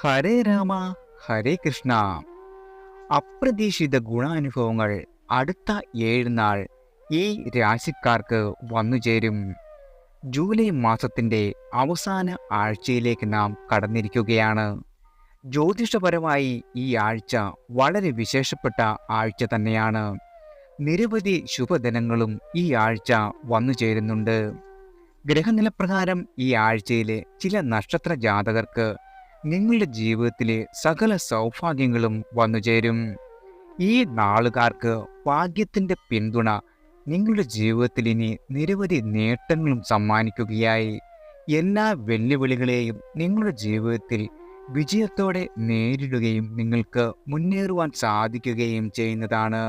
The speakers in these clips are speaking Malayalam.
ഹരേ രാമ ഹരേ കൃഷ്ണ. അപ്രതീക്ഷിത ഗുണാനുഭവങ്ങൾ അടുത്ത 7 നാൾ ഈ രാശിക്കാർക്ക് വന്നുചേരും. ജൂലൈ മാസത്തിന്റെ അവസാന ആഴ്ചയിലേക്ക് നാം കടന്നിരിക്കുകയാണ്. ജ്യോതിഷപരമായി ഈ ആഴ്ച വളരെ വിശേഷപ്പെട്ട ആഴ്ച തന്നെയാണ്. നിരവധി ശുഭദിനങ്ങളും ഈ ആഴ്ച വന്നുചേരുന്നുണ്ട്. ഗ്രഹനിലപ്രകാരം ഈ ആഴ്ചയിലെ ചില നക്ഷത്ര ജാതകർക്ക് നിങ്ങളുടെ ജീവിതത്തിലെ സകല സൗഭാഗ്യങ്ങളും വന്നുചേരും. ഈ നാളുകാർക്ക് ഭാഗ്യത്തിന്റെ പിന്തുണ നിങ്ങളുടെ ജീവിതത്തിൽ ഇനി നിരവധി നേട്ടങ്ങളും സമ്മാനിക്കുകയായി. എല്ലാ വെല്ലുവിളികളെയും നിങ്ങളുടെ ജീവിതത്തിൽ വിജയത്തോടെ നേരിടുകയും നിങ്ങൾക്ക് മുന്നേറുവാൻ സാധിക്കുകയും ചെയ്യുന്നതാണ്.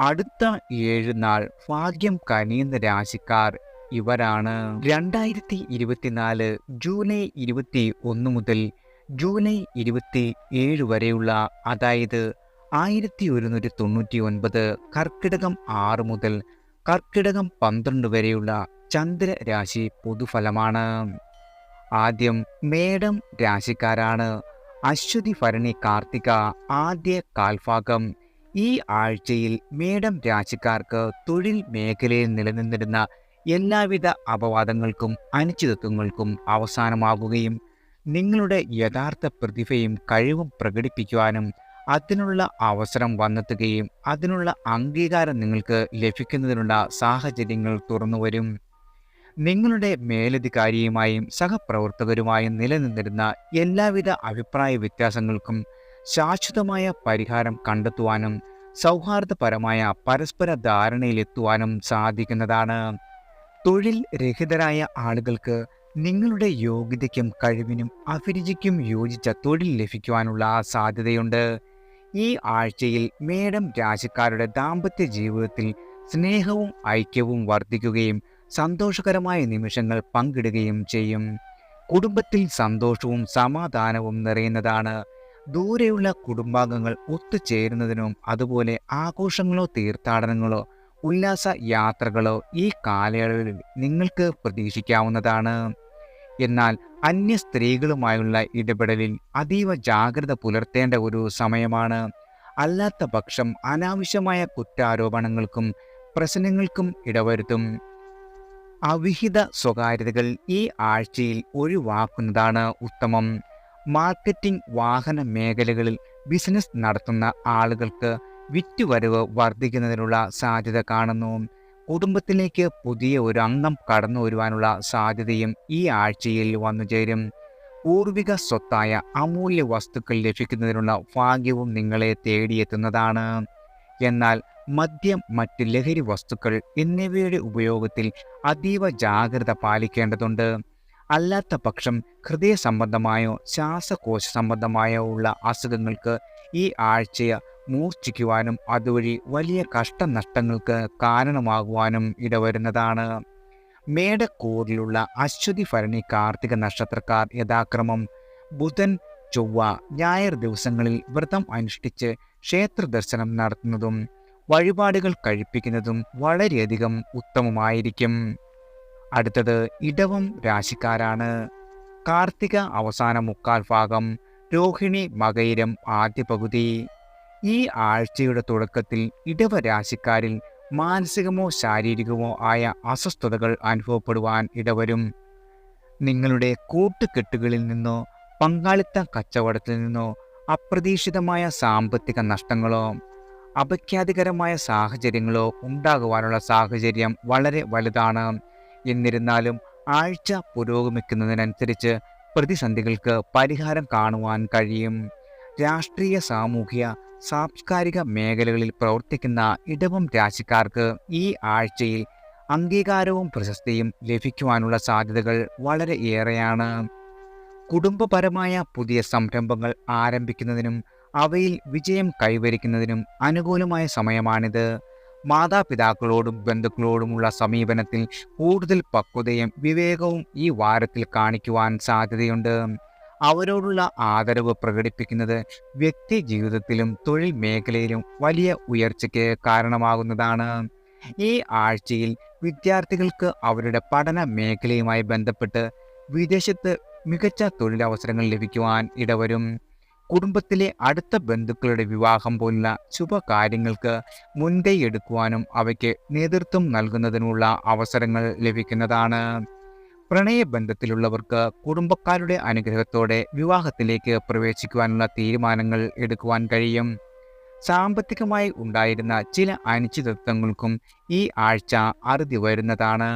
അടുത്ത 7 നാൾ ഭാഗ്യം കനിയുന്ന രാശിക്കാർ ഇവരാണ്. 2024 ജൂലൈ 21 മുതൽ ജൂലൈ 27 വരെയുള്ള, അതായത് 1199 കർക്കിടകം 6 മുതൽ കർക്കിടകം 12 വരെയുള്ള ചന്ദ്രരാശി പൊതുഫലമാണ്. ആദ്യം മേടം രാശിക്കാരാണ്. അശ്വതി ഭരണി കാർത്തിക ആദ്യ കാൽഭാഗം. ഈ ആഴ്ചയിൽ മേടം രാശിക്കാർക്ക് തൊഴിൽ മേഖലയിൽ നിലനിന്നിരുന്ന എല്ലാവിധ അപവാദങ്ങൾക്കും അനിശ്ചിതത്വങ്ങൾക്കും അവസാനമാകുകയും നിങ്ങളുടെ യഥാർത്ഥ പ്രതിഭയും കഴിവും പ്രകടിപ്പിക്കുവാനും അതിനുള്ള അവസരം വന്നെത്തുകയും അതിനുള്ള അംഗീകാരം നിങ്ങൾക്ക് ലഭിക്കുന്നതിനുള്ള സാഹചര്യങ്ങൾ തുറന്നുവരും. നിങ്ങളുടെ മേലധികാരിയുമായും സഹപ്രവർത്തകരുമായും നിലനിന്നിരുന്ന എല്ലാവിധ അഭിപ്രായ വ്യത്യാസങ്ങൾക്കും ശാശ്വതമായ പരിഹാരം കണ്ടെത്തുവാനും സൗഹാർദ്ദപരമായ പരസ്പര ധാരണയിലെത്തുവാനും സാധിക്കുന്നതാണ്. തൊഴിൽ രഹിതരായ ആളുകൾക്ക് നിങ്ങളുടെ യോഗ്യതയ്ക്കും കഴിവിനും അഭിരുചിക്കും യോജിച്ച തൊഴിൽ ലഭിക്കുവാനുള്ള സാധ്യതയുണ്ട്. ഈ ആഴ്ചയിൽ മേടം രാശിക്കാരുടെ ദാമ്പത്യ ജീവിതത്തിൽ സ്നേഹവും ഐക്യവും വർദ്ധിക്കുകയും സന്തോഷകരമായ നിമിഷങ്ങൾ പങ്കിടുകയും ചെയ്യും. കുടുംബത്തിൽ സന്തോഷവും സമാധാനവും നിറയുന്നതാണ്. ദൂരെയുള്ള കുടുംബാംഗങ്ങൾ ഒത്തുചേരുന്നതിനും അതുപോലെ ആഘോഷങ്ങളോ തീർത്ഥാടനങ്ങളോ ഉല്ലാസ യാത്രകളോ ഈ കാലയളവിൽ നിങ്ങൾക്ക് പ്രതീക്ഷിക്കാവുന്നതാണ്. എന്നാൽ അന്യ സ്ത്രീകളുമായുള്ള ഇടപെടലിൽ അതീവ ജാഗ്രത പുലർത്തേണ്ട ഒരു സമയമാണ്. അല്ലാത്ത പക്ഷം അനാവശ്യമായ കുറ്റാരോപണങ്ങൾക്കും പ്രശ്നങ്ങൾക്കും ഇടവരുത്തും. അവിഹിത സ്വകാര്യതകൾ ഈ ആഴ്ചയിൽ ഒഴിവാക്കുന്നതാണ് ഉത്തമം. മാർക്കറ്റിംഗ്, വാഹന മേഖലകളിൽ ബിസിനസ് നടത്തുന്ന ആളുകൾക്ക് വിറ്റുവരവ് വർദ്ധിക്കുന്നതിനുള്ള സാധ്യത കാണുന്നു. കുടുംബത്തിലേക്ക് പുതിയ ഒരു അംഗം കടന്നു വരുവാനുള്ള സാധ്യതയും ഈ ആഴ്ചയിൽ വന്നുചേരും. പൂർവിക സ്വത്തായ അമൂല്യ വസ്തുക്കൾ ലഭിക്കുന്നതിനുള്ള ഭാഗ്യവും നിങ്ങളെ തേടിയെത്തുന്നതാണ്. എന്നാൽ മദ്യം, മറ്റ് ലഹരി വസ്തുക്കൾ എന്നിവയുടെ ഉപയോഗത്തിൽ അതീവ ജാഗ്രത പാലിക്കേണ്ടതുണ്ട്. അല്ലാത്ത പക്ഷം ഹൃദയ സംബന്ധമായോ ശ്വാസകോശ സംബന്ധമായോ ഉള്ള അസുഖങ്ങൾക്ക് ഈ ആഴ്ച മൂർച്ഛിക്കുവാനും അതുവഴി വലിയ കഷ്ടനഷ്ടങ്ങൾക്ക് കാരണമാകുവാനും ഇടവരുന്നതാണ്. മേടക്കൂറിലുള്ള അശ്വതി ഭരണി കാർത്തിക നക്ഷത്രക്കാർ യഥാക്രമം ബുധൻ, ചൊവ്വ, ഞായർ ദിവസങ്ങളിൽ വ്രതം അനുഷ്ഠിച്ച് ക്ഷേത്ര ദർശനം നടത്തുന്നതും വഴിപാടുകൾ കഴിപ്പിക്കുന്നതും വളരെയധികം ഉത്തമമായിരിക്കും. അടുത്തത് ഇടവം രാശിക്കാരാണ്. കാർത്തിക അവസാന മുക്കാൽ ഭാഗം, രോഹിണി മകയിരം ആദ്യ പകുതി. ഈ ആഴ്ചയുടെ തുടക്കത്തിൽ ഇടവ രാശിക്കാരിൽ മാനസികമോ ശാരീരികമോ ആയ അസ്വസ്ഥതകൾ അനുഭവപ്പെടുവാൻ ഇടവരും. നിങ്ങളുടെ കൂട്ടുകെട്ടുകളിൽ നിന്നോ പങ്കാളിത്ത കച്ചവടത്തിൽ നിന്നോ അപ്രതീക്ഷിതമായ സാമ്പത്തിക നഷ്ടങ്ങളോ അപഖ്യാതികരമായ സാഹചര്യങ്ങളോ ഉണ്ടാകുവാനുള്ള സാഹചര്യം വളരെ വലുതാണ്. എന്നിരുന്നാലും ആഴ്ച പുരോഗമിക്കുന്നതിനനുസരിച്ച് പ്രതിസന്ധികൾക്ക് പരിഹാരം കാണുവാൻ കഴിയും. രാഷ്ട്രീയ, സാമൂഹിക, സാംസ്കാരിക മേഖലകളിൽ പ്രവർത്തിക്കുന്ന ഇടവം രാശിക്കാർക്ക് ഈ ആഴ്ചയിൽ അംഗീകാരവും പ്രശസ്തിയും ലഭിക്കുവാനുള്ള സാധ്യതകൾ വളരെ ഏറെയാണ്. കുടുംബപരമായ പുതിയ സംരംഭങ്ങൾ ആരംഭിക്കുന്നതിനും അവയിൽ വിജയം കൈവരിക്കുന്നതിനും അനുകൂലമായ സമയമാണിത്. മാതാപിതാക്കളോടും ബന്ധുക്കളോടുമുള്ള സമീപനത്തിൽ കൂടുതൽ പക്വതയും വിവേകവും ഈ വാരത്തിൽ കാണിക്കുവാൻ സാധ്യതയുണ്ട്. അവരോടുള്ള ആദരവ് പ്രകടിപ്പിക്കുന്നത് വ്യക്തി ജീവിതത്തിലും തൊഴിൽ മേഖലയിലും വലിയ ഉയർച്ചയ്ക്ക് കാരണമാകുന്നതാണ്. ഈ ആഴ്ചയിൽ വിദ്യാർത്ഥികൾക്ക് അവരുടെ പഠന മേഖലയുമായി ബന്ധപ്പെട്ട് വിദേശത്ത് മികച്ച തൊഴിലവസരങ്ങൾ ലഭിക്കുവാൻ ഇടവരും. കുടുംബത്തിലെ അടുത്ത ബന്ധുക്കളുടെ വിവാഹം പോലുള്ള ശുഭകാര്യങ്ങൾക്ക് മുൻകൈ എടുക്കുവാനും അവയ്ക്ക് നേതൃത്വം നൽകുന്നതിനുള്ള അവസരങ്ങൾ ലഭിക്കുന്നതാണ്. പ്രണയബന്ധത്തിലുള്ളവർക്ക് കുടുംബക്കാരുടെ അനുഗ്രഹത്തോടെ വിവാഹത്തിലേക്ക് പ്രവേശിക്കുവാനുള്ള തീരുമാനങ്ങൾ എടുക്കുവാൻ കഴിയും. സാമ്പത്തികമായി ഉണ്ടായിരുന്ന ചില അനിശ്ചിതത്വങ്ങൾക്കും ഈ ആഴ്ച അറുതി വരുന്നതാണ്.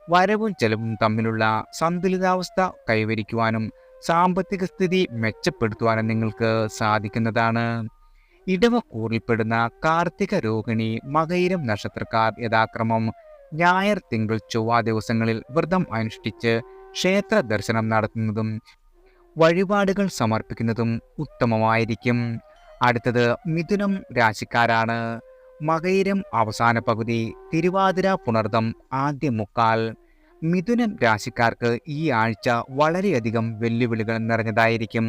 വരവും ചെലവും തമ്മിലുള്ള സന്തുലിതാവസ്ഥ കൈവരിക്കുവാനും സാമ്പത്തിക സ്ഥിതി മെച്ചപ്പെടുത്തുവാനും നിങ്ങൾക്ക് സാധിക്കുന്നതാണ്. ഇടവക്കൂറിൽപ്പെടുന്ന കാർത്തിക, രോഹിണി, മകയിരം നക്ഷത്രക്കാർ യഥാക്രമം ഞായർ, തിങ്കൾ, ചൊവ്വ ദിവസങ്ങളിൽ വ്രതം അനുഷ്ഠിച്ച് ക്ഷേത്ര ദർശനം നടത്തുന്നതും വഴിപാടുകൾ സമർപ്പിക്കുന്നതും ഉത്തമമായിരിക്കും. അടുത്തത് മിഥുനം രാശിക്കാരാണ്. മകയിരം അവസാന പകുതി, തിരുവാതിര, പുണർദം ആദ്യ മുക്കാൽ. മിഥുനം രാശിക്കാർക്ക് ഈ ആഴ്ച വളരെയധികം വെല്ലുവിളികൾ നിറഞ്ഞതായിരിക്കും.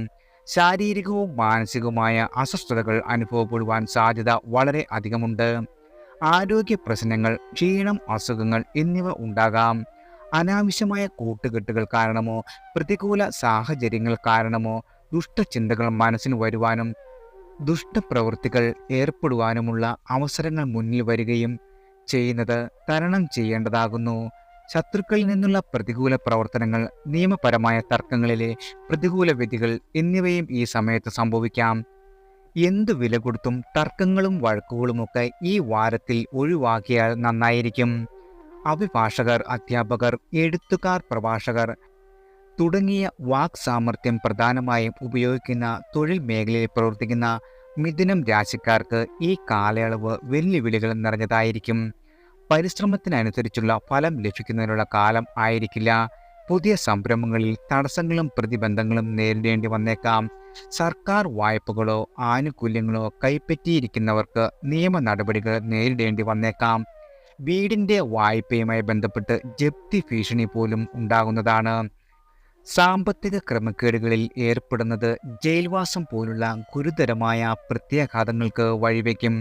ശാരീരികവും മാനസികവുമായ അസ്വസ്ഥതകൾ അനുഭവപ്പെടുവാൻ സാധ്യത വളരെ അധികമുണ്ട്. ആരോഗ്യ പ്രശ്നങ്ങൾ, ക്ഷീണം, അസുഖങ്ങൾ എന്നിവ ഉണ്ടാകാം. അനാവശ്യമായ കൂട്ടുകെട്ടുകൾ കാരണമോ പ്രതികൂല സാഹചര്യങ്ങൾ കാരണമോ ദുഷ്ടചിന്തകൾ മനസ്സിന് വരുവാനും ദുഷ്ടപ്രവൃത്തികൾ ഏർപ്പെടുവാനുമുള്ള അവസരങ്ങൾ മുന്നിൽ വരികയും ചെയ്യുന്നത് തരണം ചെയ്യേണ്ടതാകുന്നു. ശത്രുക്കളിൽ നിന്നുള്ള പ്രതികൂല പ്രവർത്തനങ്ങൾ, നിയമപരമായ തർക്കങ്ങളിലെ പ്രതികൂല വിധികൾ എന്നിവയും ഈ സമയത്ത് സംഭവിക്കാം. എന്തു വില കൊടുത്തും തർക്കങ്ങളും വഴക്കുകളുമൊക്കെ ഈ വാരത്തിൽ ഒഴിവാക്കിയാൽ നന്നായിരിക്കും. അഭിഭാഷകർ, അധ്യാപകർ, എഴുത്തുകാർ, പ്രഭാഷകർ തുടങ്ങിയ വാക് സാമർഥ്യം പ്രധാനമായും ഉപയോഗിക്കുന്ന തൊഴിൽ മേഖലയിൽ പ്രവർത്തിക്കുന്ന മിഥുനം രാശിക്കാർക്ക് ഈ കാലയളവ് വെല്ലുവിളികൾ നിറഞ്ഞതായിരിക്കും. പരിശ്രമത്തിനനുസരിച്ചുള്ള ഫലം ലഭിക്കുന്നതിനുള്ള കാലം ആയിരിക്കില്ല. പുതിയ സംരംഭങ്ങളിൽ തടസ്സങ്ങളും പ്രതിബന്ധങ്ങളും നേരിടേണ്ടി വന്നേക്കാം. സർക്കാർ വായ്പകളോ ആനുകൂല്യങ്ങളോ കൈപ്പറ്റിയിരിക്കുന്നവർക്ക് നിയമ നടപടികൾ നേരിടേണ്ടി വന്നേക്കാം. വീടിൻ്റെ വായ്പയുമായി ബന്ധപ്പെട്ട് ജപ്തി ഭീഷണി പോലും ഉണ്ടാകുന്നതാണ്. സാമ്പത്തിക ക്രമക്കേടുകളിൽ ഏർപ്പെടുന്നത് ജയിൽവാസം പോലുള്ള ഗുരുതരമായ പ്രത്യാഘാതങ്ങൾക്ക് വഴിവെക്കും.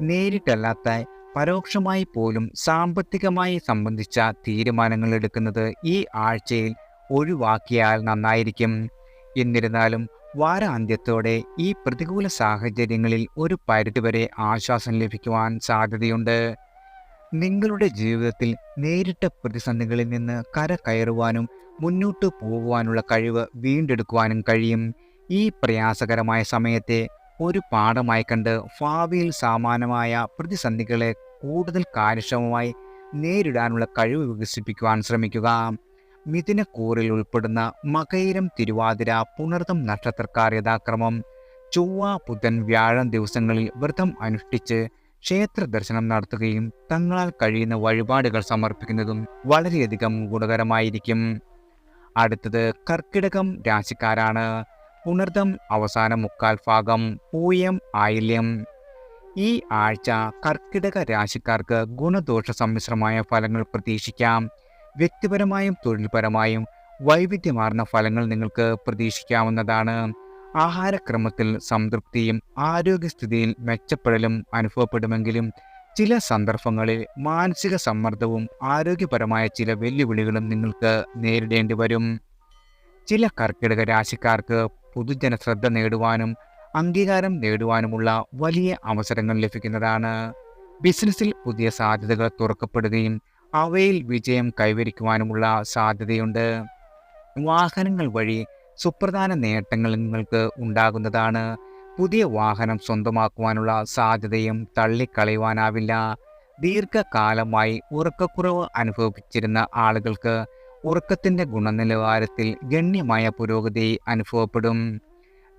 നേരിട്ടല്ലാത്ത പരോക്ഷമായി പോലും സാമ്പത്തികമായി സംബന്ധിച്ച തീരുമാനങ്ങൾ എടുക്കുന്നത് ഈ ആഴ്ചയിൽ ഒഴിവാക്കിയാൽ നന്നായിരിക്കും. എന്നിരുന്നാലും വാരാന്ത്യത്തോടെ ഈ പ്രതികൂല സാഹചര്യങ്ങളിൽ ഒരു പരിധിവരെ ആശ്വാസം ലഭിക്കുവാൻ സാധ്യതയുണ്ട്. നിങ്ങളുടെ ജീവിതത്തിൽ നേരിട്ട പ്രതിസന്ധികളിൽ നിന്ന് കരകയറുവാനും മുന്നോട്ട് പോകുവാനുള്ള കഴിവ് വീണ്ടെടുക്കുവാനും കഴിയും. ഈ പ്രയാസകരമായ സമയത്തെ ഒരു പാഠമായി കണ്ട് ഭാവിയിൽ സമാനമായ പ്രതിസന്ധികളെ കൂടുതൽ കാര്യക്ഷമമായി നേരിടാനുള്ള കഴിവ് വികസിപ്പിക്കുവാൻ ശ്രമിക്കുക. മിഥുനക്കൂറിൽ ഉൾപ്പെടുന്ന മകയിരം, തിരുവാതിര, പുണർദം നക്ഷത്രക്കാർ യഥാക്രമം ചൊവ്വ, ബുധൻ, വ്യാഴം ദിവസങ്ങളിൽ വ്രതം അനുഷ്ഠിച്ച് ക്ഷേത്ര ദർശനം നടത്തുകയും തങ്ങളാൽ കഴിയുന്ന വഴിപാടുകൾ സമർപ്പിക്കുന്നതും വളരെയധികം ഗുണകരമായിരിക്കും. അടുത്തത് കർക്കിടകം രാശിക്കാരാണ്. പുണർദം അവസാന മുക്കാൽ ഭാഗം, പൂയം, ആയില്യം. ഈ ആഴ്ച കർക്കിടക രാശിക്കാർക്ക് ഗുണദോഷ സമ്മിശ്രമായ ഫലങ്ങൾ പ്രതീക്ഷിക്കാം. വ്യക്തിപരമായും തൊഴിൽപരമായും വൈവിധ്യമാർന്ന ഫലങ്ങൾ നിങ്ങൾക്ക് പ്രതീക്ഷിക്കാവുന്നതാണ്. ആഹാരക്രമത്തിൽ സംതൃപ്തിയും ആരോഗ്യസ്ഥിതിയിൽ മെച്ചപ്പെടലും അനുഭവപ്പെടുമെങ്കിലും ചില സന്ദർഭങ്ങളിൽ മാനസിക സമ്മർദ്ദവും ആരോഗ്യപരമായ ചില വെല്ലുവിളികളും നിങ്ങൾക്ക് നേരിടേണ്ടി വരും. ചില കർക്കിടക രാശിക്കാർക്ക് പൊതുജന ശ്രദ്ധ നേടുവാനും അംഗീകാരം നേടുവാനുമുള്ള വലിയ അവസരങ്ങൾ ലഭിക്കുന്നതാണ്. ബിസിനസ്സിൽ പുതിയ സാധ്യതകൾ തുറക്കപ്പെടുകയും അവയിൽ വിജയം കൈവരിക്കുവാനുമുള്ള സാധ്യതയുണ്ട്. വാഹനങ്ങൾ വഴി സുപ്രധാന നേട്ടങ്ങൾ നിങ്ങൾക്ക് ഉണ്ടാകുന്നതാണ്. പുതിയ വാഹനം സ്വന്തമാക്കുവാനുള്ള സാധ്യതയും തള്ളിക്കളയുവാനാവില്ല. ദീർഘകാലമായി ഉറക്കക്കുറവ് അനുഭവിച്ചിരുന്ന ആളുകൾക്ക് ഉറക്കത്തിൻ്റെ ഗുണനിലവാരത്തിൽ ഗണ്യമായ പുരോഗതി അനുഭവപ്പെടും.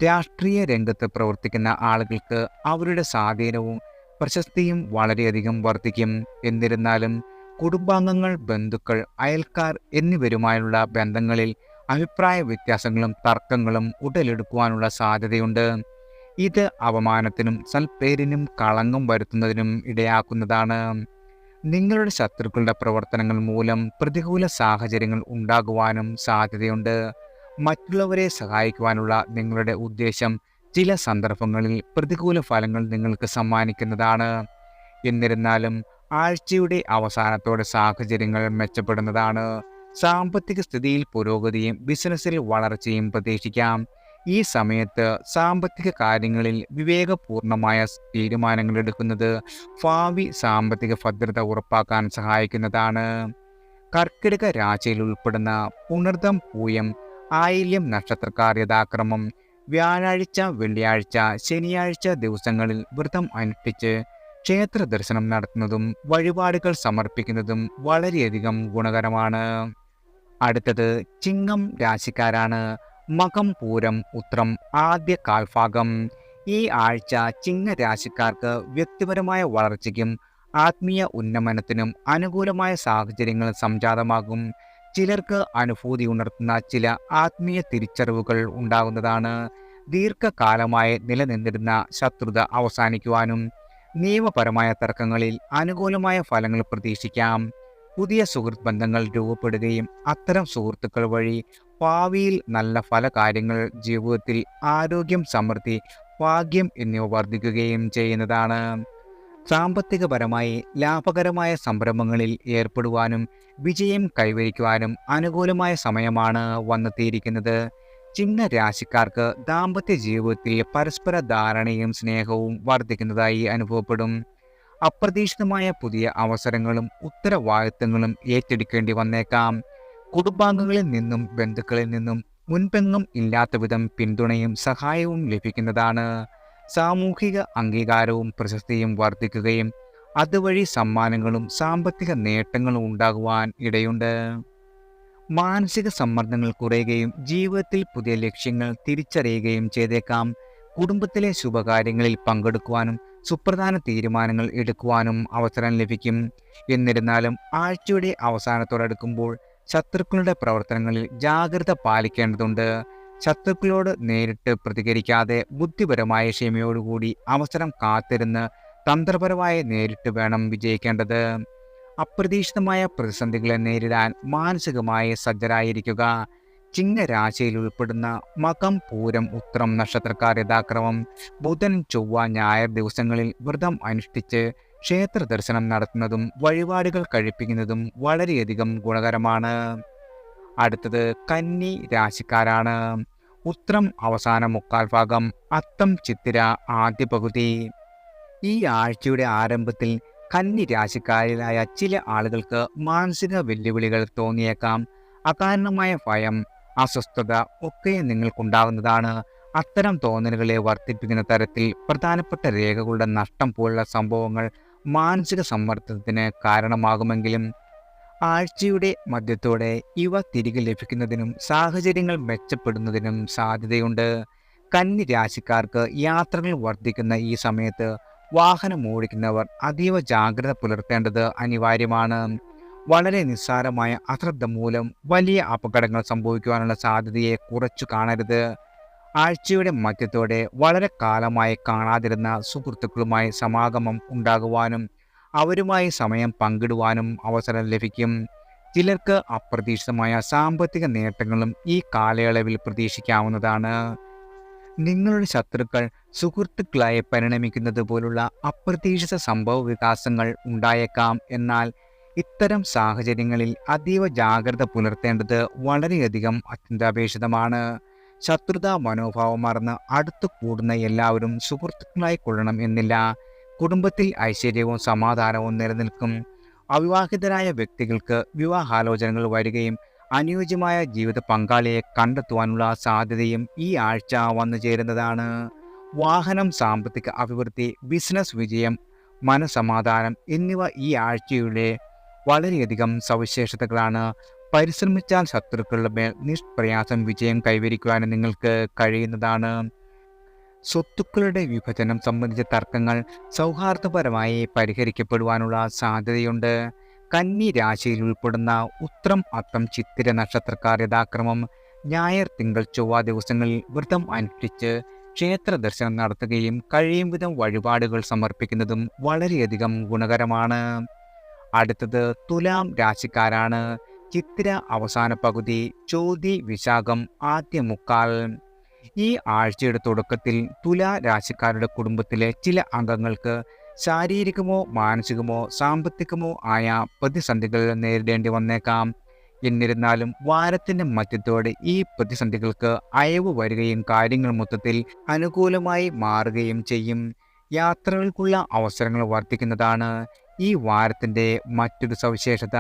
രാഷ്ട്രീയ രംഗത്ത് പ്രവർത്തിക്കുന്ന ആളുകൾക്ക് അവരുടെ സ്വാധീനവും പ്രശസ്തിയും വളരെയധികം വർദ്ധിക്കും. എന്നിരുന്നാലും കുടുംബാംഗങ്ങൾ, ബന്ധുക്കൾ, അയൽക്കാർ എന്നിവരുമായുള്ള ബന്ധങ്ങളിൽ അഭിപ്രായ വ്യത്യാസങ്ങളും തർക്കങ്ങളും ഉടലെടുക്കുവാനുള്ള സാധ്യതയുണ്ട്. ഇത് അപമാനത്തിനും സൽപ്പേരിനും കളങ്കം വരുത്തുന്നതിനും ഇടയാക്കുന്നതാണ്. നിങ്ങളുടെ ശത്രുക്കളുടെ പ്രവർത്തനങ്ങൾ മൂലം പ്രതികൂല സാഹചര്യങ്ങൾ ഉണ്ടാകുവാനും സാധ്യതയുണ്ട്. മറ്റുള്ളവരെ സഹായിക്കുവാനുള്ള നിങ്ങളുടെ ഉദ്ദേശം ചില സന്ദർഭങ്ങളിൽ പ്രതികൂല ഫലങ്ങൾ നിങ്ങൾക്ക് സമ്മാനിക്കുന്നതാണ്. എന്നിരുന്നാലും ആഴ്ചയുടെ അവസാനത്തോടെ സാഹചര്യങ്ങൾ മെച്ചപ്പെടുന്നതാണ്. സാമ്പത്തിക സ്ഥിതിയിൽ പുരോഗതിയും ബിസിനസ്സിൽ വളർച്ചയും പ്രതീക്ഷിക്കാം. ഈ സമയത്ത് സാമ്പത്തിക കാര്യങ്ങളിൽ വിവേകപൂർണമായ തീരുമാനങ്ങൾ എടുക്കുന്നത് ഭാവി സാമ്പത്തിക ഭദ്രത ഉറപ്പാക്കാൻ സഹായിക്കുന്നതാണ്. കർക്കിടക രാശിയിൽ ഉൾപ്പെടുന്ന പുണർദം, പൂയം, ആയില്യം നക്ഷത്രക്കാർ യഥാക്രമം വ്യാഴാഴ്ച, വെള്ളിയാഴ്ച, ശനിയാഴ്ച ദിവസങ്ങളിൽ വ്രതം അനുഷ്ഠിച്ച് ക്ഷേത്ര ദർശനം നടത്തുന്നതും വഴിപാടുകൾ സമർപ്പിക്കുന്നതും വളരെയധികം ഗുണകരമാണ്. അടുത്തത് ചിങ്ങം രാശിക്കാരാണ്. മകം, പൂരം, ഉത്രം ആദ്യ കാൽഭാഗം. ഈ ആഴ്ച ചിങ്ങ രാശിക്കാർക്ക് വ്യക്തിപരമായ വളർച്ചയ്ക്കും ആത്മീയ ഉന്നമനത്തിനും അനുകൂലമായ സാഹചര്യങ്ങൾ സംജാതമാകും. ചിലർക്ക് അനുഭൂതി ഉണർത്തുന്ന ചില ആത്മീയ തിരിച്ചറിവുകൾ ഉണ്ടാകുന്നതാണ്. ദീർഘകാലമായി നിലനിന്നിരുന്ന ശത്രുത അവസാനിക്കുവാനും നിയമപരമായ തർക്കങ്ങളിൽ അനുകൂലമായ ഫലങ്ങൾ പ്രതീക്ഷിക്കാം. പുതിയ സുഹൃത്ത് ബന്ധങ്ങൾ രൂപപ്പെടുകയും അത്തരം സുഹൃത്തുക്കൾ വഴി ഭാവിയിൽ നല്ല ഫലകാര്യങ്ങൾ, ജീവിതത്തിൽ ആരോഗ്യം, സമൃദ്ധി, ഭാഗ്യം എന്നിവ വർദ്ധിക്കുകയും ചെയ്യുന്നതാണ്. സാമ്പത്തികപരമായി ലാഭകരമായ സംരംഭങ്ങളിൽ ഏർപ്പെടുവാനും വിജയം കൈവരിക്കുവാനും അനുകൂലമായ സമയമാണ് വന്നെത്തിയിരിക്കുന്നത്. ചിങ്ങ രാശിക്കാർക്ക് ദാമ്പത്യ ജീവിതത്തിൽ പരസ്പര ധാരണയും സ്നേഹവും വർദ്ധിക്കുന്നതായി അനുഭവപ്പെടും. അപ്രതീക്ഷിതമായ പുതിയ അവസരങ്ങളും ഉത്തരവാദിത്തങ്ങളും ഏറ്റെടുക്കേണ്ടി വന്നേക്കാം. കുടുംബാംഗങ്ങളിൽ നിന്നും ബന്ധുക്കളിൽ നിന്നും മുൻപെങ്ങും ഇല്ലാത്ത വിധം പിന്തുണയും സഹായവും ലഭിക്കുന്നതാണ്. സാമൂഹിക അംഗീകാരവും പ്രശസ്തിയും വർദ്ധിക്കുകയും അതുവഴി സമ്മാനങ്ങളും സാമ്പത്തിക നേട്ടങ്ങളും ഉണ്ടാകുവാൻ ഇടയുണ്ട്. മാനസിക സമ്മർദ്ദങ്ങൾ കുറയുകയും ജീവിതത്തിൽ പുതിയ ലക്ഷ്യങ്ങൾ തിരിച്ചറിയുകയും ചെയ്തേക്കാം. കുടുംബത്തിലെ ശുഭകാര്യങ്ങളിൽ പങ്കെടുക്കുവാനും സുപ്രധാന തീരുമാനങ്ങൾ എടുക്കുവാനും അവസരം ലഭിക്കും. എന്നിരുന്നാലും ആഴ്ചയുടെ അവസാനത്തോടടുക്കുമ്പോൾ ശത്രുക്കളുടെ പ്രവർത്തനങ്ങളിൽ ജാഗ്രത പാലിക്കേണ്ടതുണ്ട്. ശത്രുക്കളോട് നേരിട്ട് പ്രതികരിക്കാതെ ബുദ്ധിപരമായ ക്ഷമയോടുകൂടി അവസരം കാത്തിരുന്ന് തന്ത്രപരമായി നേരിട്ട് വേണം വിജയിക്കേണ്ടത്. അപ്രതീക്ഷിതമായ പ്രതിസന്ധികളെ നേരിടാൻ മാനസികമായി സജ്ജരായിരിക്കുക. ചിങ്ങരാശിയിൽ ഉൾപ്പെടുന്ന മകം, പൂരം, ഉത്രം നക്ഷത്രക്കാർ യഥാക്രമം ബുധൻ, ചൊവ്വ, ഞായർ ദിവസങ്ങളിൽ വ്രതം അനുഷ്ഠിച്ച് ക്ഷേത്ര ദർശനം നടത്തുന്നതും വഴിപാടുകൾ കഴിപ്പിക്കുന്നതും വളരെയധികം ഗുണകരമാണ്. അടുത്തത് കന്നി രാശിക്കാരാണ്. ഉത്രം അവസാന മുക്കാൽ ഭാഗം, അത്തം, ചിത്തിര ആദ്യ പകുതി. ഈ ആഴ്ചയുടെ ആരംഭത്തിൽ കന്നി രാശിക്കാരിലായ ചില ആളുകൾക്ക് മാനസിക വെല്ലുവിളികൾ തോന്നിയേക്കാം. അകാരണമായ ഭയം, അസ്വസ്ഥത ഒക്കെ നിങ്ങൾക്കുണ്ടാകുന്നതാണ്. അത്തരം തോന്നലുകളെ വർദ്ധിപ്പിക്കുന്ന തരത്തിൽ പ്രധാനപ്പെട്ട രേഖകളുടെ നഷ്ടം പോലുള്ള സംഭവങ്ങൾ മാനസിക സമ്മർദ്ദത്തിന് കാരണമാകുമെങ്കിലും ആഴ്ചയുടെ മധ്യത്തോടെ ഇവ തിരികെ ലഭിക്കുന്നതിനും സാഹചര്യങ്ങൾ മെച്ചപ്പെടുന്നതിനും സാധ്യതയുണ്ട്. കന്നി രാശിക്കാർക്ക് യാത്രകൾ വർദ്ധിക്കുന്ന ഈ സമയത്ത് വാഹനം ഓടിക്കുന്നവർ അതീവ ജാഗ്രത പുലർത്തേണ്ടത് അനിവാര്യമാണ്. വളരെ നിസ്സാരമായ അശ്രദ്ധ മൂലം വലിയ അപകടങ്ങൾ സംഭവിക്കുവാനുള്ള സാധ്യതയെ കുറച്ചു കാണരുത്. ആഴ്ചയുടെ മധ്യത്തോടെ വളരെ കാലമായി കാണാതിരുന്ന സുഹൃത്തുക്കളുമായി സമാഗമം ഉണ്ടാകുവാനും അവരുമായി സമയം പങ്കിടുവാനും അവസരം ലഭിക്കും. ചിലർക്ക് അപ്രതീക്ഷിതമായ സാമ്പത്തിക നേട്ടങ്ങളും ഈ കാലയളവിൽ പ്രതീക്ഷിക്കാവുന്നതാണ്. നിങ്ങളുടെ ശത്രുക്കൾ സുഹൃത്തുക്കളായി പരിണമിക്കുന്നത് പോലുള്ള അപ്രതീക്ഷിത സംഭവ വികാസങ്ങൾ ഉണ്ടായേക്കാം. എന്നാൽ ഇത്തരം സാഹചര്യങ്ങളിൽ അതീവ ജാഗ്രത പുലർത്തേണ്ടത് വളരെയധികം അത്യന്താപേക്ഷിതമാണ്. ശത്രുതാ മനോഭാവം മറന്ന് അടുത്തു കൂടുന്ന എല്ലാവരും സുഹൃത്തുക്കളായി കൊള്ളണം എന്നില്ല. കുടുംബത്തിൽ ഐശ്വര്യവും സമാധാനവും നിലനിൽക്കും. അവിവാഹിതരായ വ്യക്തികൾക്ക് വിവാഹാലോചനകൾ വരികയും അനുയോജ്യമായ ജീവിത പങ്കാളിയെ കണ്ടെത്തുവാനുള്ള സാധ്യതയും ഈ ആഴ്ച വന്നു ചേരുന്നതാണ്. വാഹനം, സാമ്പത്തിക അഭിവൃദ്ധി, ബിസിനസ് വിജയം, മനസമാധാനം എന്നിവ ഈ ആഴ്ചയുടെ വളരെയധികം സവിശേഷതകളാണ്. പരിശ്രമിച്ചാൽ ശത്രുക്കളുടെ മേൽ നിഷ്പ്രയാസം വിജയം കൈവരിക്കുവാനും നിങ്ങൾക്ക് കഴിയുന്നതാണ്. സ്വത്തുക്കളുടെ വിഭജനം സംബന്ധിച്ച തർക്കങ്ങൾ സൗഹാർദ്ദപരമായി പരിഹരിക്കപ്പെടുവാനുള്ള സാധ്യതയുണ്ട്. കന്നി രാശിയിൽ ഉൾപ്പെടുന്ന ഉത്രം, അത്തം, ചിത്തിര നക്ഷത്രക്കാർ യഥാക്രമം ഞായർ, തിങ്കൾ, ചൊവ്വ ദിവസങ്ങളിൽ വ്രതം അനുഷ്ഠിച്ച് ക്ഷേത്ര ദർശനം നടത്തുകയും കഴിയും വിധം വഴിപാടുകൾ സമർപ്പിക്കുന്നതും വളരെയധികം ഗുണകരമാണ്. അടുത്തത് തുലാം രാശിക്കാരാണ്. ചിത്തിര അവസാന പകുതി, ചോതി, വിശാഖം ആദ്യ മുക്കാൽ. ഈ ആഴ്ചയുടെ തുടക്കത്തിൽ തുലാ രാശിക്കാരുടെ കുടുംബത്തിലെ ചില അംഗങ്ങൾക്ക് ശാരീരികമോ മാനസികമോ സാമ്പത്തികമോ ആയ പ്രതിസന്ധികൾ നേരിടേണ്ടി വന്നേക്കാം. എന്നിരുന്നാലും വാരത്തിന്റെ മധ്യത്തോടെ ഈ പ്രതിസന്ധികൾക്ക് അയവ് വരികയും കാര്യങ്ങൾ മൊത്തത്തിൽ അനുകൂലമായി മാറുകയും ചെയ്യും. യാത്രകൾക്കുള്ള അവസരങ്ങൾ വർദ്ധിക്കുന്നതാണ് ഈ വാരത്തിന്റെ മറ്റൊരു സവിശേഷത.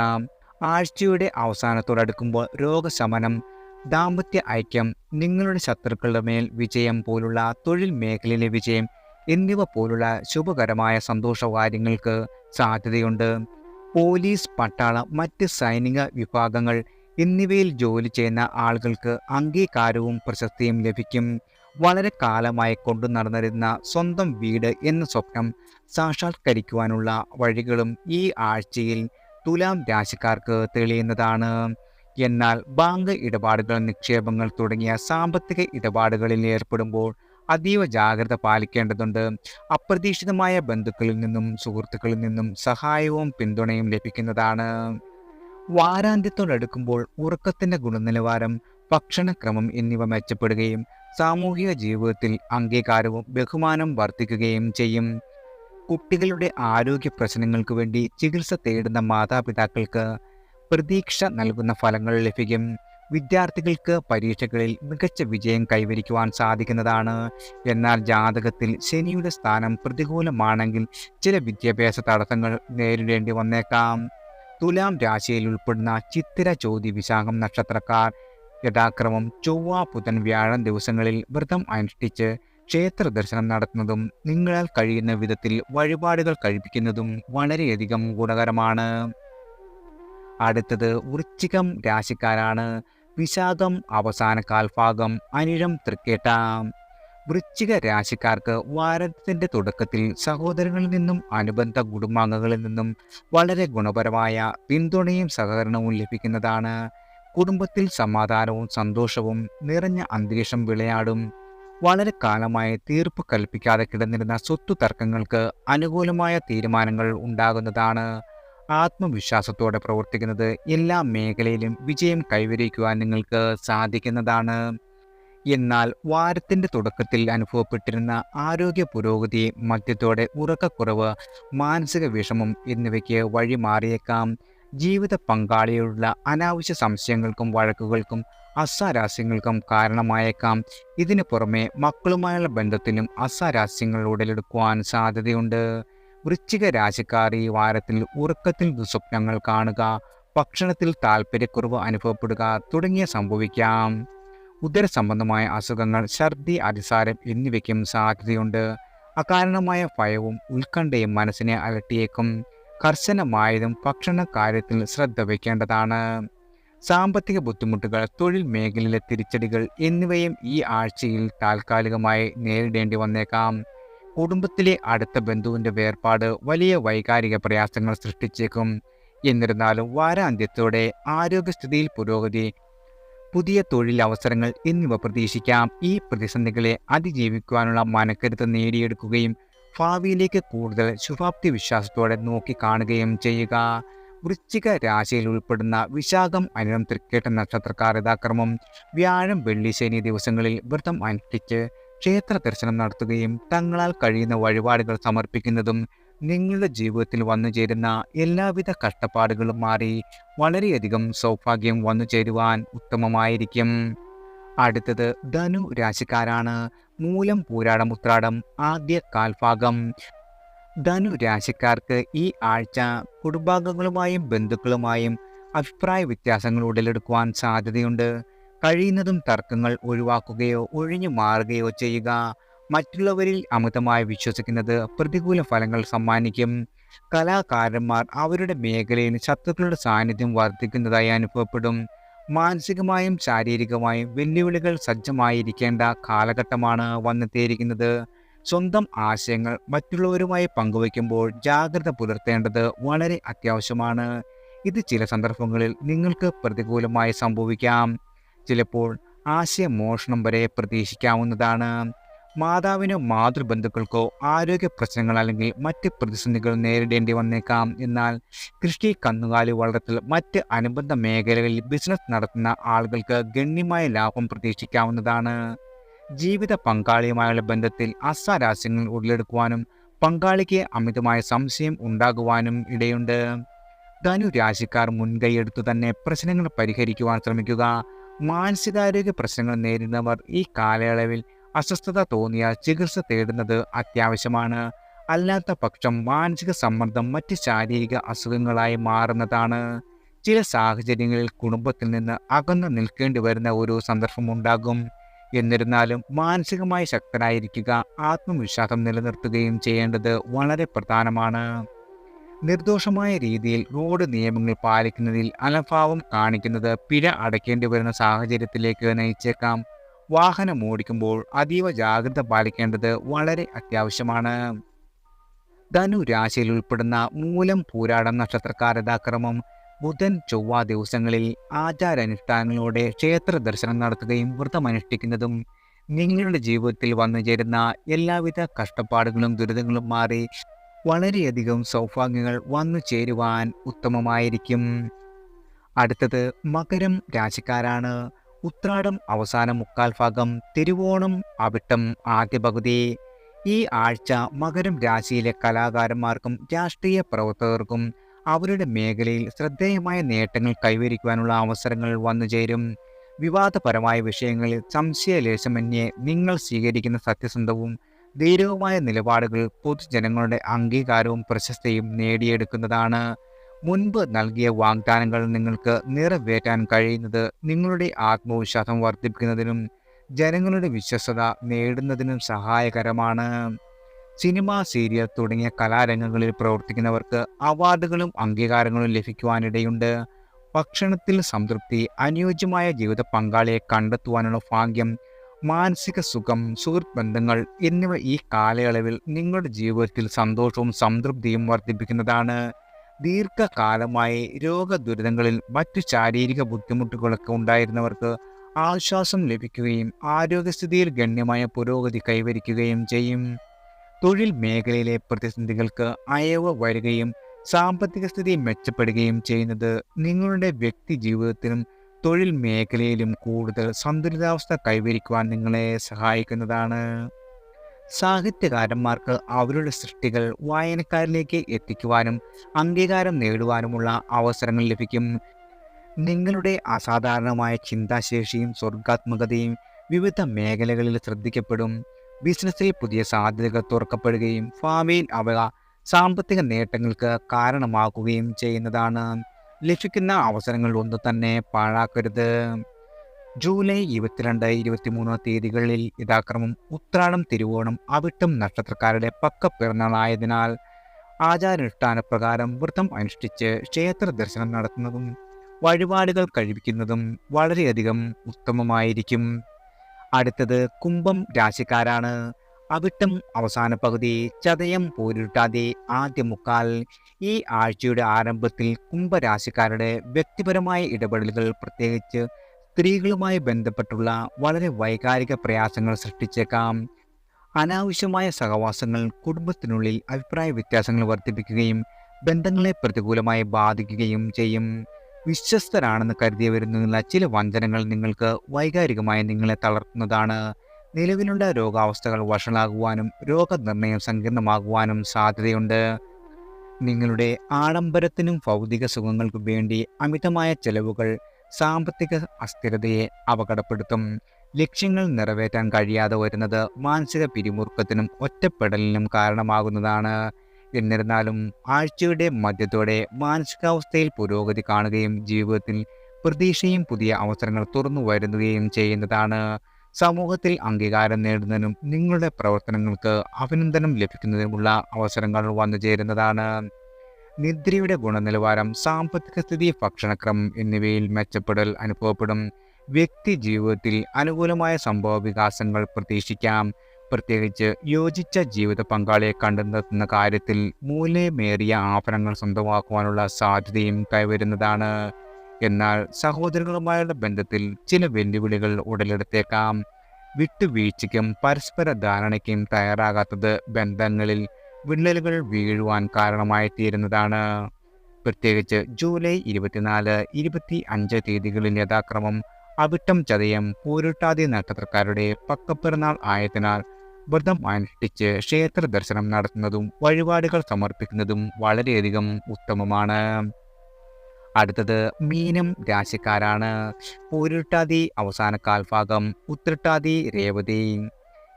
ആഴ്ചയുടെ അവസാനത്തോടടുക്കുമ്പോൾ രോഗശമനം, ദാമ്പത്യ ഐക്യം, നിങ്ങളുടെ ശത്രുക്കളുടെ മേൽ വിജയം പോലുള്ള തൊഴിൽ മേഖലയിലെ വിജയം എന്നിവ പോലുള്ള ശുഭകരമായ സന്തോഷകാര്യങ്ങൾക്ക് സാധ്യതയുണ്ട്. പോലീസ്, പട്ടാളം, മറ്റ് സൈനിക വിഭാഗങ്ങൾ എന്നിവയിൽ ജോലി ചെയ്യുന്ന ആളുകൾക്ക് അംഗീകാരവും പ്രശസ്തിയും ലഭിക്കും. വളരെ കാലമായി കൊണ്ടു നടന്നിരുന്ന സ്വന്തം വീട് എന്ന സ്വപ്നം സാക്ഷാത്കരിക്കുവാനുള്ള വഴികളും ഈ ആഴ്ചയിൽ തുലാം രാശിക്കാർക്ക് തെളിയുന്നതാണ്. എന്നാൽ ബാങ്ക് ഇടപാടുകൾ, നിക്ഷേപങ്ങൾ തുടങ്ങിയ സാമ്പത്തിക ഇടപാടുകളിൽ ഏർപ്പെടുമ്പോൾ അതീവ ജാഗ്രത പാലിക്കേണ്ടതുണ്ട്. അപ്രതീക്ഷിതമായ ബന്ധുക്കളിൽ നിന്നും സുഹൃത്തുക്കളിൽ നിന്നും സഹായവും പിന്തുണയും ലഭിക്കുന്നതാണ്. വാരാന്ത്യത്തോടടുക്കുമ്പോൾ ഉറക്കത്തിന്റെ ഗുണനിലവാരം, ഭക്ഷണക്രമം എന്നിവ മെച്ചപ്പെടുകയും സാമൂഹിക ജീവിതത്തിൽ അംഗീകാരവും ബഹുമാനം വർദ്ധിക്കുകയും ചെയ്യും. കുട്ടികളുടെ ആരോഗ്യ പ്രശ്നങ്ങൾക്ക് വേണ്ടി ചികിത്സ തേടുന്ന മാതാപിതാക്കൾക്ക് പ്രതീക്ഷ നൽകുന്ന ഫലങ്ങൾ ലഭിക്കും. വിദ്യാർത്ഥികൾക്ക് പരീക്ഷകളിൽ മികച്ച വിജയം കൈവരിക്കുവാൻ സാധിക്കുന്നതാണ്. എന്നാൽ ജാതകത്തിൽ ശനിയുടെ സ്ഥാനം പ്രതികൂലമാണെങ്കിൽ ചില വിദ്യാഭ്യാസ തടസ്സങ്ങൾ നേരിടേണ്ടി വന്നേക്കാം. തുലാം രാശിയിൽ ഉൾപ്പെടുന്ന ചിത്തിര, ചോതി, വിശാഖം നക്ഷത്രക്കാർ യഥാക്രമം ചൊവ്വ, ബുധൻ, വ്യാഴം ദിവസങ്ങളിൽ വ്രതം അനുഷ്ഠിച്ച് ക്ഷേത്ര ദർശനം നടത്തുന്നതും നിങ്ങളാൽ കഴിയുന്ന വിധത്തിൽ വഴിപാടുകൾ കഴിപ്പിക്കുന്നതും വളരെയധികം ഗുണകരമാണ്. അടുത്തത് വൃശ്ചികം രാശിക്കാരാണ്. വിശാഖം അവസാന കാൽഭാഗം, അനിഴം, തൃക്കേട്ട. വൃശ്ചിക രാശിക്കാർക്ക് വാരത്തിന്റെ തുടക്കത്തിൽ സഹോദരങ്ങളിൽ നിന്നും അനുബന്ധ കുടുംബാംഗങ്ങളിൽ നിന്നും വളരെ ഗുണപരമായ പിന്തുണയും സഹകരണവും ലഭിക്കുന്നതാണ്. കുടുംബത്തിൽ സമാധാനവും സന്തോഷവും നിറഞ്ഞ അന്തരീക്ഷം വിളയാടും. വളരെ കാലമായി തീർപ്പ് കൽപ്പിക്കാതെ കിടന്നിരുന്ന സ്വത്തു തർക്കങ്ങൾക്ക് അനുകൂലമായ തീരുമാനങ്ങൾ ഉണ്ടാകുന്നതാണ്. ആത്മവിശ്വാസത്തോടെ പ്രവർത്തിക്കുന്നത് എല്ലാ മേഖലയിലും വിജയം കൈവരിക്കുവാൻ നിങ്ങൾക്ക് സാധിക്കുന്നതാണ്. എന്നാൽ വാരത്തിന്റെ തുടക്കത്തിൽ അനുഭവപ്പെട്ടിരുന്ന ആരോഗ്യ പുരോഗതി മധ്യത്തോടെ ഉറക്കക്കുറവ്, മാനസിക വിഷമം എന്നിവയ്ക്ക് വഴിമാറിയേക്കാം. ജീവിത പങ്കാളിയോടുള്ള അനാവശ്യ സംശയങ്ങൾക്കും വഴക്കുകൾക്കും അസ്വാരസ്യങ്ങൾക്കും കാരണമായേക്കാം. ഇതിനു പുറമെ മക്കളുമായുള്ള ബന്ധത്തിലും അസ്വാരസ്യങ്ങൾ ഉടലെടുക്കുവാൻ സാധ്യതയുണ്ട്. വൃശ്ചിക രാശിക്കാർ ഈ വാരത്തിൽ ഉറക്കത്തിൽ ദുസ്വപ്നങ്ങൾ കാണുക, ഭക്ഷണത്തിൽ താല്പര്യക്കുറവ് അനുഭവപ്പെടുക തുടങ്ങിയ സംഭവിക്കാം. ഉദര സംബന്ധമായ അസുഖങ്ങൾ, ഛർദി, അതിസാരം എന്നിവയ്ക്കും സാധ്യതയുണ്ട്. അകാരണമായ ഭയവും ഉത്കണ്ഠയും മനസ്സിനെ അലട്ടിയേക്കും. കർശനമായതും ഭക്ഷണ കാര്യത്തിൽ ശ്രദ്ധ വയ്ക്കേണ്ടതാണ്. സാമ്പത്തിക ബുദ്ധിമുട്ടുകൾ, തൊഴിൽ മേഖലയിലെ തിരിച്ചടികൾ എന്നിവയും ഈ ആഴ്ചയിൽ താൽക്കാലികമായി നേരിടേണ്ടി വന്നേക്കാം. കുടുംബത്തിലെ അടുത്ത ബന്ധുവിൻ്റെ വേർപാട് വലിയ വൈകാരിക പ്രയാസങ്ങൾ സൃഷ്ടിച്ചേക്കും. എന്നിരുന്നാലും വാരാന്ത്യത്തോടെ ആരോഗ്യസ്ഥിതിയിൽ പുരോഗതി, പുതിയ തൊഴിൽ അവസരങ്ങൾ എന്നിവ പ്രതീക്ഷിക്കാം. ഈ പ്രതിസന്ധികളെ അതിജീവിക്കുവാനുള്ള മനക്കരുത്ത് നേടിയെടുക്കുകയും ഭാവിയിലേക്ക് കൂടുതൽ ശുഭാപ്തി വിശ്വാസത്തോടെ നോക്കിക്കാണുകയും ചെയ്യുക. വൃശ്ചിക രാശിയിൽ ഉൾപ്പെടുന്ന വിശാഖം, അനിഴം, തൃക്കേട്ട നക്ഷത്രക്കാർ യഥാക്രമം വ്യാഴം, വെള്ളി, ശനി ദിവസങ്ങളിൽ വ്രതം അനുഷ്ഠിച്ച് ക്ഷേത്ര ദർശനം നടത്തുകയും തങ്ങളാൽ കഴിയുന്ന വഴിപാടുകൾ സമർപ്പിക്കുന്നതും നിങ്ങളുടെ ജീവിതത്തിൽ വന്നു ചേരുന്ന എല്ലാവിധ കഷ്ടപ്പാടുകളും മാറി വളരെയധികം സൗഭാഗ്യം വന്നു ചേരുവാൻ ഉത്തമമായിരിക്കും. അടുത്തത് ധനു രാശിക്കാരാണ്. മൂലം, പൂരാടം, ഉത്രാടം ആദ്യ കാൽഭാഗം. ധനു രാശിക്കാർക്ക് ഈ ആഴ്ച കുടുംബാംഗങ്ങളുമായും ബന്ധുക്കളുമായും അഭിപ്രായ വ്യത്യാസങ്ങൾ ഉടലെടുക്കുവാൻ സാധ്യതയുണ്ട്. കഴിയുന്നതും തർക്കങ്ങൾ ഒഴിവാക്കുകയോ ഒഴിഞ്ഞു മാറുകയോ ചെയ്യുക. മറ്റുള്ളവരിൽ അമിതമായി വിശ്വസിക്കുന്നത് പ്രതികൂല ഫലങ്ങൾ സമ്മാനിക്കും. കലാകാരന്മാർ അവരുടെ മേഖലയിൽ ശത്രുക്കളുടെ സാന്നിധ്യം വർദ്ധിക്കുന്നതായി അനുഭവപ്പെടും. മാനസികമായും ശാരീരികമായും വെല്ലുവിളികൾ സജ്ജമായിരിക്കേണ്ട കാലഘട്ടമാണ് വന്നെത്തിയിരിക്കുന്നത്. സ്വന്തം ആശയങ്ങൾ മറ്റുള്ളവരുമായി പങ്കുവയ്ക്കുമ്പോൾ ജാഗ്രത പുലർത്തേണ്ടത് വളരെ അത്യാവശ്യമാണ്. ഇത് ചില സന്ദർഭങ്ങളിൽ നിങ്ങൾക്ക് പ്രതികൂലമായി സംഭവിക്കാം. ചിലപ്പോൾ ആശയമോഷണം വരെ പ്രതീക്ഷിക്കാവുന്നതാണ്. മാതാവിനോ മാതൃബന്ധുക്കൾക്കോ ആരോഗ്യ പ്രശ്നങ്ങൾ അല്ലെങ്കിൽ മറ്റ് പ്രതിസന്ധികൾ നേരിടേണ്ടി വന്നേക്കാം. എന്നാൽ കൃഷി, കന്നുകാലി വളർത്തൽ, മറ്റ് അനുബന്ധ മേഖലകളിൽ ബിസിനസ് നടത്തുന്ന ആളുകൾക്ക് ഗണ്യമായ ലാഭം പ്രതീക്ഷിക്കാവുന്നതാണ്. ജീവിത പങ്കാളിയുമായുള്ള ബന്ധത്തിൽ അസ്വാരസ്യങ്ങൾ ഉടലെടുക്കുവാനും പങ്കാളിക്ക് അമിതമായ സംശയം ഉണ്ടാകുവാനും ഇടയുണ്ട്. ധനു രാശിക്കാർ മുൻകൈയെടുത്തു തന്നെ പ്രശ്നങ്ങൾ പരിഹരിക്കുവാൻ ശ്രമിക്കുക. മാനസികാരോഗ്യ പ്രശ്നങ്ങൾ നേരിടുന്നവർ ഈ കാലയളവിൽ അസ്വസ്ഥത തോന്നിയാൽ ചികിത്സ തേടുന്നത് അത്യാവശ്യമാണ്. അല്ലാത്ത പക്ഷം മാനസിക സമ്മർദ്ദം മറ്റ് ശാരീരിക അസുഖങ്ങളായി മാറുന്നതാണ്. ചില സാഹചര്യങ്ങളിൽ കുടുംബത്തിൽ നിന്ന് അകന്നു നിൽക്കേണ്ടി വരുന്ന ഒരു സന്ദർഭമുണ്ടാകും. എന്നിരുന്നാലും മാനസികമായി ശക്തരായിരിക്കുക, ആത്മവിശ്വാസം നിലനിർത്തുകയും ചെയ്യേണ്ടത് വളരെ പ്രധാനമാണ്. നിർദോഷമായ രീതിയിൽ റോഡ് നിയമങ്ങൾ പാലിക്കുന്നതിൽ അലംഭാവം കാണിക്കുന്നത് പിഴ അടയ്ക്കേണ്ടി വരുന്ന സാഹചര്യത്തിലേക്ക് നയിച്ചേക്കാം. വാഹനം ഓടിക്കുമ്പോൾ അതീവ ജാഗ്രത പാലിക്കേണ്ടത് വളരെ അത്യാവശ്യമാണ്. ധനു രാശിയിൽ ഉൾപ്പെടുന്ന മൂലം പൂരാടം നക്ഷത്രക്കാർ യഥാക്രമം ബുധൻ ചൊവ്വ ദിവസങ്ങളിൽ ആചാരാനുഷ്ഠാനങ്ങളോടെ ക്ഷേത്ര ദർശനം നടത്തുകയും വ്രതമനുഷ്ഠിക്കുന്നതും നിങ്ങളുടെ ജീവിതത്തിൽ വന്നു ചേരുന്ന എല്ലാവിധ കഷ്ടപ്പാടുകളും ദുരിതങ്ങളും മാറി വളരെയധികം സൗഭാഗ്യങ്ങൾ വന്നു ചേരുവാൻ ഉത്തമമായിരിക്കും. അടുത്തത് മകരം രാശിക്കാരാണ്. ഉത്രാടം അവസാന മുക്കാൽ ഭാഗം, തിരുവോണം അവിട്ടം ആദ്യ പകുതി. ഈ ആഴ്ച മകരം രാശിയിലെ കലാകാരന്മാർക്കും രാഷ്ട്രീയ പ്രവർത്തകർക്കും അവരുടെ മേഖലയിൽ ശ്രദ്ധേയമായ നേട്ടങ്ങൾ കൈവരിക്കുവാനുള്ള അവസരങ്ങൾ വന്നുചേരും. വിവാദപരമായ വിഷയങ്ങളിൽ സംശയലേശമന്യേ നിങ്ങൾ സ്വീകരിക്കുന്ന സത്യസന്ധവും ധീരവുമായ നിലപാടുകൾ പൊതുജനങ്ങളുടെ അംഗീകാരവും പ്രശസ്തിയും നേടിയെടുക്കുന്നതാണ്. മുൻപ് നൽകിയ വാഗ്ദാനങ്ങൾ നിങ്ങൾക്ക് നിറവേറ്റാൻ കഴിയുന്നത് നിങ്ങളുടെ ആത്മവിശ്വാസം വർദ്ധിപ്പിക്കുന്നതിനും ജനങ്ങളുടെ വിശ്വസ്തത നേടുന്നതിനും സഹായകരമാണ്. സിനിമ, സീരിയൽ തുടങ്ങിയ കലാരംഗങ്ങളിൽ പ്രവർത്തിക്കുന്നവർക്ക് അവാർഡുകളും അംഗീകാരങ്ങളും ലഭിക്കുവാനിടയുണ്ട്. ഭക്ഷണത്തിൽ സംതൃപ്തി, അനുയോജ്യമായ ജീവിത പങ്കാളിയെ കണ്ടെത്തുവാനുള്ള ഭാഗ്യം, മാനസിക സുഖം, സുഹൃത്ത് ബന്ധങ്ങൾ എന്നിവ ഈ കാലയളവിൽ നിങ്ങളുടെ ജീവിതത്തിൽ സന്തോഷവും സംതൃപ്തിയും വർദ്ധിപ്പിക്കുന്നതാണ്. ദീർഘകാലമായി രോഗദുരിതങ്ങളിൽ മറ്റു ശാരീരിക ബുദ്ധിമുട്ടുകളൊക്കെ ഉണ്ടായിരുന്നവർക്ക് ആശ്വാസം ലഭിക്കുകയും ആരോഗ്യസ്ഥിതിയിൽ ഗണ്യമായ പുരോഗതി കൈവരിക്കുകയും ചെയ്യും. തൊഴിൽ മേഖലയിലെ പ്രതിസന്ധികൾക്ക് അയവ് വരികയും സാമ്പത്തിക സ്ഥിതി മെച്ചപ്പെടുകയും ചെയ്യുന്നത് നിങ്ങളുടെ വ്യക്തി ജീവിതത്തിലും തൊഴിൽ മേഖലയിലും കൂടുതൽ സന്തുലിതാവസ്ഥ കൈവരിക്കുവാൻ നിങ്ങളെ സഹായിക്കുന്നതാണ്. സാഹിത്യകാരന്മാർക്ക് അവരുടെ സൃഷ്ടികൾ വായനക്കാരിലേക്ക് എത്തിക്കുവാനും അംഗീകാരം നേടുവാനുമുള്ള അവസരങ്ങൾ ലഭിക്കും. നിങ്ങളുടെ അസാധാരണമായ ചിന്താശേഷിയും സർഗാത്മകതയും വിവിധ മേഖലകളിൽ ശ്രദ്ധിക്കപ്പെടും. ബിസിനസ്സിൽ പുതിയ സാധ്യതകൾ തുറക്കപ്പെടുകയും ഭാവിയിൽ അവ സാമ്പത്തിക നേട്ടങ്ങൾക്ക് കാരണമാക്കുകയും ചെയ്യുന്നതാണ്. ലഭിക്കുന്ന അവസരങ്ങൾ ഒന്നും തന്നെ പാഴാക്കരുത്. ജൂലൈ 22, 23 തീയതികളിൽ യഥാക്രമം ഉത്രാടം, തിരുവോണം, അവിട്ടം നക്ഷത്രക്കാരുടെ പിറന്നാളായതിനാൽ ആചാരാനുഷ്ഠാന പ്രകാരം വ്രതം അനുഷ്ഠിച്ച് ക്ഷേത്ര ദർശനം നടത്തുന്നതും വഴിപാടുകൾ കഴിപ്പിക്കുന്നതും വളരെയധികം ഉത്തമമായിരിക്കും. അടുത്തത് കുംഭം രാശിക്കാരാണ്. അവിട്ടം അവസാന പകുതി, ചതയം പൂരുരുട്ടാതി ആദ്യ മുക്കാൽ. ഈ ആഴ്ചയുടെ ആരംഭത്തിൽ കുംഭരാശിക്കാരുടെ വ്യക്തിപരമായ ഇടപെടലുകൾ, പ്രത്യേകിച്ച് സ്ത്രീകളുമായി ബന്ധപ്പെട്ടുള്ള വളരെ വൈകാരിക പ്രയാസങ്ങൾ സൃഷ്ടിച്ചേക്കാം. അനാവശ്യമായ സഹവാസങ്ങൾ കുടുംബത്തിനുള്ളിൽ അഭിപ്രായ വ്യത്യാസങ്ങൾ വർദ്ധിപ്പിക്കുകയും ബന്ധങ്ങളെ പ്രതികൂലമായി ബാധിക്കുകയും ചെയ്യും. വിശ്വസ്തരാണെന്ന് കരുതിയവരിൽ നിന്നുള്ള ചില വഞ്ചനകൾ നിങ്ങൾക്ക് വൈകാരികമായി നിങ്ങളെ തളർത്തുന്നതാണ്. നിലവിലുള്ള രോഗാവസ്ഥകൾ വഷളാകുവാനും രോഗനിർണയം സങ്കീർണമാകുവാനും സാധ്യതയുണ്ട്. നിങ്ങളുടെ ആഡംബരത്തിനും ഭൗതിക സുഖങ്ങൾക്കും വേണ്ടി അമിതമായ ചെലവുകൾ സാമ്പത്തിക അസ്ഥിരതയെ അപകടപ്പെടുത്തും. ലക്ഷ്യങ്ങൾ നിറവേറ്റാൻ കഴിയാതെ വരുന്നത് മാനസിക പിരിമുറുക്കത്തിനും ഒറ്റപ്പെടലിനും കാരണമാകുന്നതാണ്. എന്നിരുന്നാലും ആഴ്ചയുടെ മധ്യത്തോടെ മാനസികാവസ്ഥയിൽ പുരോഗതി കാണുകയും ജീവിതത്തിൽ പ്രതീക്ഷയും പുതിയ അവസരങ്ങൾ തുറന്നു വരുന്നുകയും ചെയ്യുന്നതാണ്. സമൂഹത്തിൽ അംഗീകാരം നേടുന്നതിനും നിങ്ങളുടെ പ്രവർത്തനങ്ങൾക്ക് അഭിനന്ദനം ലഭിക്കുന്നതിനുമുള്ള അവസരങ്ങൾ വന്നു ചേരുന്നതാണ്. നിദ്രയുടെ ഗുണനിലവാരം, സാമ്പത്തിക സ്ഥിതി, ഭക്ഷണക്രമം എന്നിവയിൽ മെച്ചപ്പെടൽ അനുഭവപ്പെടും. വ്യക്തി ജീവിതത്തിൽ അനുകൂലമായ സംഭവ വികാസങ്ങൾ പ്രതീക്ഷിക്കാം. പ്രത്യേകിച്ച് യോജിച്ച ജീവിത പങ്കാളിയെ കണ്ടെത്തുന്ന കാര്യത്തിൽ മൂല്യമേറിയ ആഭരണങ്ങൾ സ്വന്തമാക്കുവാനുള്ള സാധ്യതയും കൈവരുന്നതാണ്. എന്നാൽ സഹോദരങ്ങളുമായുള്ള ബന്ധത്തിൽ ചില വെല്ലുവിളികൾ ഉടലെടുത്തേക്കാം. വിട്ടുവീഴ്ചയ്ക്കും പരസ്പര ധാരണയ്ക്കും തയ്യാറാകാത്തത് ബന്ധങ്ങളിൽ വിള്ളലുകൾ വീഴുവാൻ കാരണമായി തീരുന്നതാണ്. പ്രത്യേകിച്ച് ജൂലൈ 24, 25 തീയതികളിൽ യഥാക്രമം അവിട്ടം, ചതയം, പൂരുട്ടാതി നക്ഷത്രക്കാരുടെ പക്കപ്പിറന്നാൾ ആയതിനാൽ വ്രതം അനുഷ്ഠിച്ച് ക്ഷേത്ര ദർശനം നടത്തുന്നതും വഴിപാടുകൾ സമർപ്പിക്കുന്നതും വളരെയധികം ഉത്തമമാണ്. അടുത്തത് മീനം രാശിക്കാരാണ്. പൂരുരുട്ടാതി അവസാന കാൽഭാഗം, ഉത്രട്ടാതി രേവതി.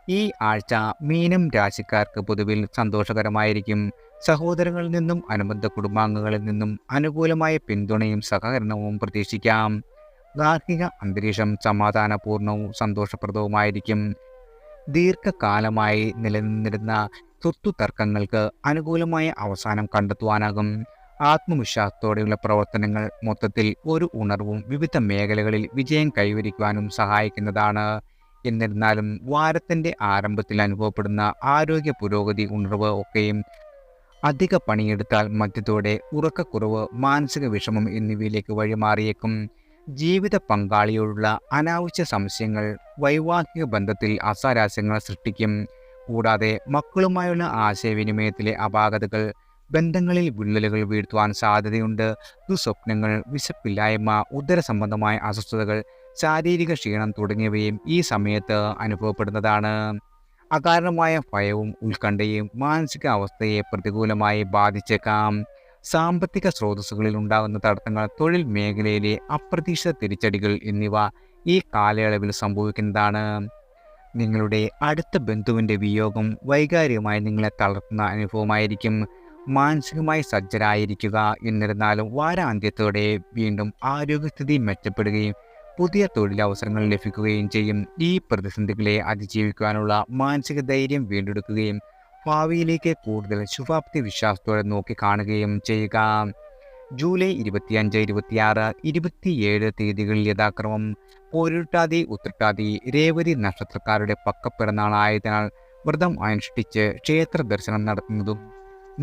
ഈ ആഴ്ച മീനം രാശിക്കാർക്ക് പൊതുവിൽ സന്തോഷകരമായിരിക്കും. സഹോദരങ്ങളിൽ നിന്നും അനുബന്ധ കുടുംബാംഗങ്ങളിൽ നിന്നും അനുകൂലമായ പിന്തുണയും സഹകരണവും പ്രതീക്ഷിക്കാം. ഗാർഹിക അന്തരീക്ഷം സമാധാനപൂർണവും സന്തോഷപ്രദവുമായിരിക്കും. ദീർഘകാലമായി നിലനിന്നിരുന്ന സ്വത്തു തർക്കങ്ങൾക്ക് അനുകൂലമായ അവസാനം കണ്ടെത്തുവാനാകും. ആത്മവിശ്വാസത്തോടെയുള്ള പ്രവർത്തനങ്ങൾ മൊത്തത്തിൽ ഒരു ഉണർവും വിവിധ മേഖലകളിൽ വിജയം കൈവരിക്കുവാനും സഹായിക്കുന്നതാണ്. എന്നിരുന്നാലും വാരത്തിൻ്റെ ആരംഭത്തിൽ അനുഭവപ്പെടുന്ന ആരോഗ്യ പുരോഗതി ഉണർവ് ഒക്കെയും അധിക പണിയെടുത്താൽ മധ്യത്തോടെ ഉറക്കക്കുറവ്, മാനസിക വിഷമം എന്നിവയിലേക്ക് വഴിമാറിയേക്കും. ജീവിത പങ്കാളിയോടുള്ള അനാവശ്യ സംശയങ്ങൾ വൈവാഹിക ബന്ധത്തിൽ അസ്വാരസ്യങ്ങൾ സൃഷ്ടിക്കും. കൂടാതെ മക്കളുമായുള്ള ആശയവിനിമയത്തിലെ അപാകതകൾ ബന്ധങ്ങളിൽ വിള്ളലുകൾ വീഴ്ത്തുവാൻ സാധ്യതയുണ്ട്. ദുസ്വപ്നങ്ങൾ, വിശപ്പില്ലായ്മ, ഉദരസംബന്ധമായ അസ്വസ്ഥതകൾ, ശാരീരിക ക്ഷീണം തുടങ്ങിയവയും ഈ സമയത്ത് അനുഭവപ്പെടുന്നതാണ്. അകാരണമായ ഭയവും ഉത്കണ്ഠയും മാനസിക അവസ്ഥയെ പ്രതികൂലമായി ബാധിച്ചേക്കാം. സാമ്പത്തിക സ്രോതസ്സുകളിൽ ഉണ്ടാകുന്ന തടസ്സങ്ങൾ, തൊഴിൽ മേഖലയിലെ അപ്രതീക്ഷിത തിരിച്ചടികൾ എന്നിവ ഈ കാലയളവിൽ സംഭവിക്കുന്നതാണ്. നിങ്ങളുടെ അടുത്ത ബന്ധുവിൻ്റെ വിയോഗം വൈകാരികമായി നിങ്ങളെ തളർത്തുന്ന അനുഭവമായിരിക്കും. മാനസികമായി സജ്ജരായിരിക്കുക. എന്നിരുന്നാലും വാരാന്ത്യത്തോടെ വീണ്ടും ആരോഗ്യസ്ഥിതി മെച്ചപ്പെടുകയും പുതിയ തൊഴിലവസരങ്ങൾ ലഭിക്കുകയും ചെയ്യും. ഈ പ്രതിസന്ധികളെ അതിജീവിക്കുവാനുള്ള മാനസിക ധൈര്യം വീണ്ടെടുക്കുകയും ഭാവിയിലേക്ക് കൂടുതൽ ശുഭാപ്തി വിശ്വാസത്തോടെ നോക്കിക്കാണുകയും ചെയ്യുക. ജൂലൈ 25, 26, 27 തീയതികളിൽ യഥാക്രമം പൂരുരുട്ടാതി, ഉത്രട്ടാതി, രേവതി നക്ഷത്രക്കാരുടെ പക്കപ്പിറന്നാളായതിനാൽ വ്രതം അനുഷ്ഠിച്ച് ക്ഷേത്ര ദർശനം നടത്തുന്നതും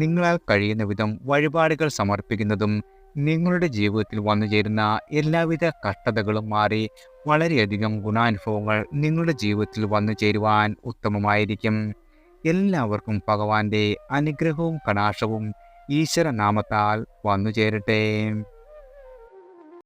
നിങ്ങളാൽ കഴിയുന്ന വിധം വഴിപാടുകൾ സമർപ്പിക്കുന്നതും നിങ്ങളുടെ ജീവിതത്തിൽ വന്നുചേരുന്ന എല്ലാവിധ കഷ്ടതകളും മാറി വളരെയധികം ഗുണാനുഭവങ്ങൾ നിങ്ങളുടെ ജീവിതത്തിൽ വന്നു ചേരുവാൻ ഉത്തമമായിരിക്കും. എല്ലാവർക്കും ഭഗവാന്റെ അനുഗ്രഹവും കടാക്ഷവും ഈശ്വര നാമത്താൽ വന്നു ചേരട്ടെ.